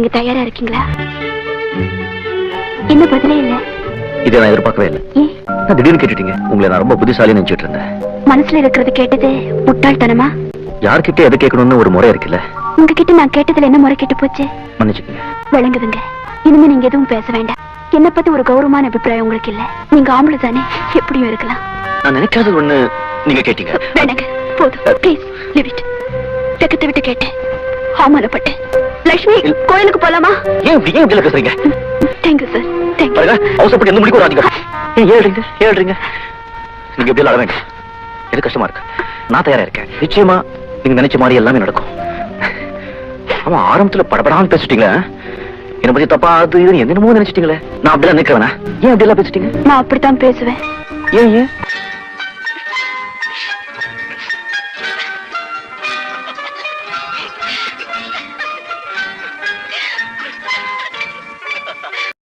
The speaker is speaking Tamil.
நீங்க தயாரா இருக்கீங்களா? என்ன பதிலே இல்ல. இதை நான் எதிர்பார்க்கவே இல்லை. நான் திடீர்னு கேட்டுட்டீங்க. உங்களை நான் ரொம்ப புத்திசாலி நினைச்சிட்டு இருந்தேன். மனசுல இருக்கிறது கேட்டது முட்டாள்தனமா? யார்கிட்ட எது கேட்கணும்னு ஒரு முறை இருக்குல்ல. உங்ககிட்ட நான் கேட்டதுல என்ன முறை கேட்டு போச்சு? மன்னிச்சுக்கங்க. விளங்குதுங்க. இனிமே நீங்க எதுவும் பேச வேண்டாம். என்ன பத்தி ஒரு கௌரவமான அபிப்பிராயம் உங்களுக்கு இல்ல. நீங்க ஆம்பளை தானே, எப்படியும் இருக்கலாம். நான் நினைக்காத ஒண்ணு நீங்க கேட்டீங்க. வேணாங்க, போதும். Please leave it. வெக்கத்தை விட்டு கேட்டேன், அவமானப்பட்டேன். லட்சுமி, கோயிலுக்கு போலாமா? ஏன் இப்படி பேசுறீங்க? Thank you sir, thank you. அவசரப்பட்டு எந்த முடிக்கும் வராதீங்க. ஏழ்றீங்க. நீங்க எப்படி அழ வேண்டாம். எது கஷ்டமா இருக்கு. நான் தயாரா இருக்கேன். நிச்சயமா நீங்க நினைச்ச மாதிரி எல்லாமே நடக்கும். ஆமா, ஆரம்பத்துல படபடான்னு பேசிட்டீங்களே. என்ன பத்தி தப்பா அது இது என்னமோ நினைச்சிட்டீங்களே. நான் அப்படிலாம் நினைக்கிறேன். ஏன் அப்படிலாம் பேசிட்டீங்க? நான் அப்படித்தான் பேசுவேன். ஏன்